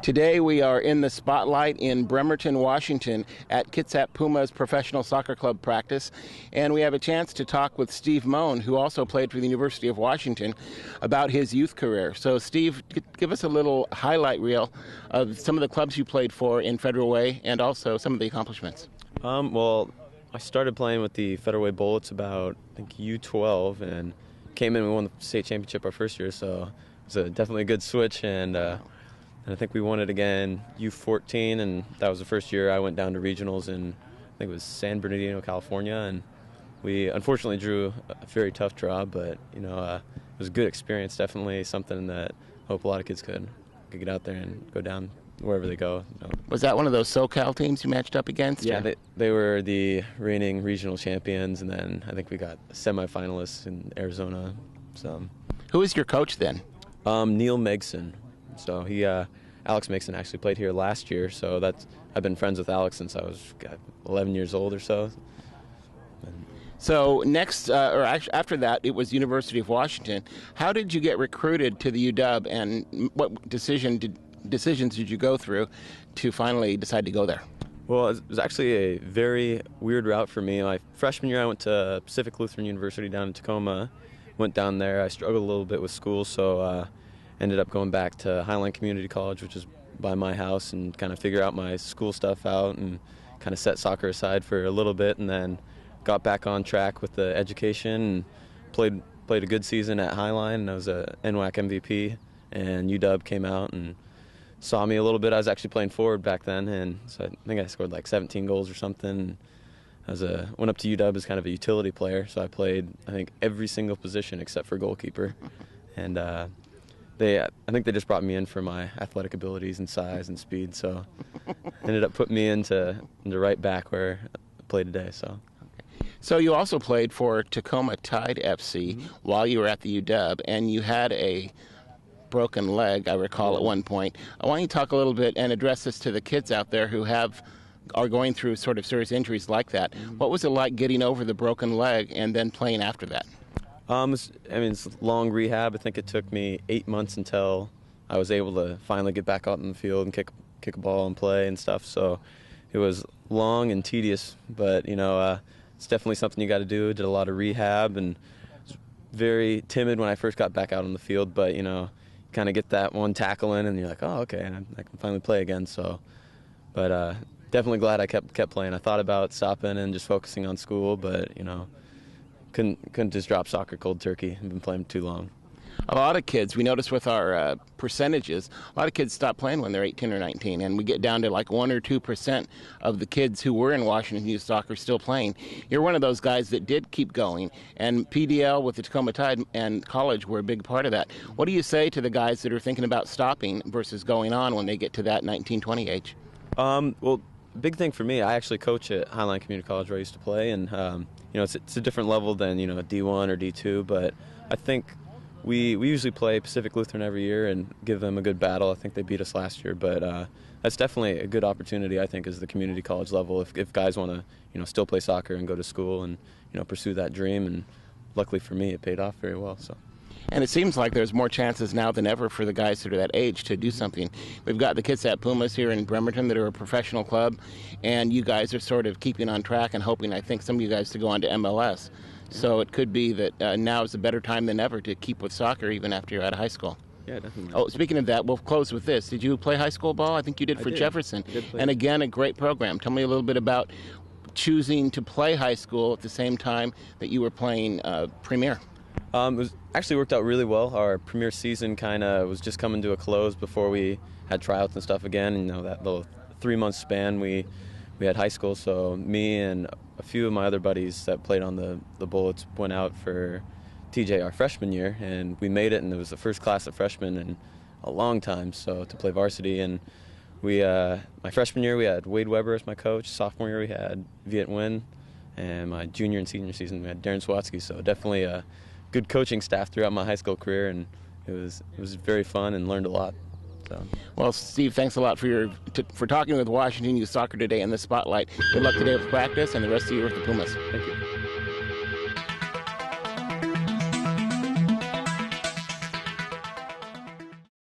Today we are in the spotlight in Bremerton, Washington at Kitsap Pumas Professional Soccer Club practice, and we have a chance to talk with Steve Mohn, who also played for the University of Washington, about his youth career. So Steve, give us a little highlight reel of some of the clubs you played for in Federal Way and also some of the accomplishments. Well, I started playing with the Federal Way Bullets about, I think, U12, and came in and we won the state championship our first year, so it was definitely a good switch, and I think we won it again U14, and that was the first year I went down to regionals in, I think it was San Bernardino, California, and we unfortunately drew a very tough draw, but it was a good experience, definitely something that I hope a lot of kids could get out there and go down wherever they go. Was that one of those SoCal teams you matched up against? Yeah, they were the reigning regional champions, and then I think we got semifinalists in Arizona. So, who was your coach then? Neil Megson. So Alex Megson actually played here last year. So I've been friends with Alex since I was 11 years old or so. So next, after that, it was University of Washington. How did you get recruited to the UW, and what decisions did you go through to finally decide to go there? Well, it was actually a very weird route for me. My freshman year, I went to Pacific Lutheran University down in Tacoma. Went down there. I struggled a little bit with school, so ended up going back to Highline Community College, which is by my house, and kind of figure out my school stuff out and kind of set soccer aside for a little bit, and then got back on track with the education and played a good season at Highline, and I was a NWAC MVP, and UW came out and saw me a little bit. I was actually playing forward back then, and so I think I scored like 17 goals or something. Went up to UW as kind of a utility player, so I played, I think, every single position except for goalkeeper. And I think they just brought me in for my athletic abilities and size and speed, so ended up putting me into right back where I play today. So you also played for Tacoma Tide FC while you were at the UW, and you had a broken leg, I recall, at one point. I want you to talk a little bit and address this to the kids out there who are going through sort of serious injuries like that. What was it like getting over the broken leg and then playing after that? It's long rehab. I think it took me 8 months until I was able to finally get back out in the field and kick a ball and play and stuff. So it was long and tedious, but it's definitely something you got to do. Did a lot of rehab and was very timid when I first got back out on the field, but you kind of get that one tackle in and you're like, oh, okay, I can finally play again. So, but definitely glad I kept playing. I thought about stopping and just focusing on school, but couldn't just drop soccer cold turkey. I've been playing too long. A lot of kids, we notice with our percentages, a lot of kids stop playing when they're 18 or 19, and we get down to like 1 or 2% of the kids who were in Washington Youth Soccer still playing. You're one of those guys that did keep going, and PDL with the Tacoma Tide and college were a big part of that. What do you say to the guys that are thinking about stopping versus going on when they get to that 19-20 age? Well, big thing for me, I actually coach at Highline Community College where I used to play, and it's a different level than D1 or D2, but I think we usually play Pacific Lutheran every year and give them a good battle. I think they beat us last year, but that's definitely a good opportunity, I think, is the community college level if guys want to still play soccer and go to school and pursue that dream. And luckily for me, it paid off very well. So. And it seems like there's more chances now than ever for the guys that are that age to do something. We've got the Kitsap Pumas here in Bremerton that are a professional club, and you guys are sort of keeping on track and hoping, I think, some of you guys to go on to MLS. So it could be that now is a better time than ever to keep with soccer even after you're out of high school. Yeah, definitely. Oh, speaking of that, we'll close with this. Did you play high school ball? I think you did for Jefferson. And again, a great program. Tell me a little bit about choosing to play high school at the same time that you were playing Premier. It was actually worked out really well. Our premier season kind of was just coming to a close before we had tryouts and stuff again. And, that little 3-month span we had high school. So me and a few of my other buddies that played on the Bullets went out for TJ our freshman year, and we made it. And it was the first class of freshmen in a long time, so to play varsity. And we my freshman year we had Wade Weber as my coach. Sophomore year we had Viet Nguyen, and my junior and senior season we had Darren Swatsky. So definitely a good coaching staff throughout my high school career, and it was very fun and learned a lot. So. Well, Steve, thanks a lot for talking with Washington Youth Soccer today in the Spotlight. Good luck today with practice and the rest of the year with the Pumas. Thank you.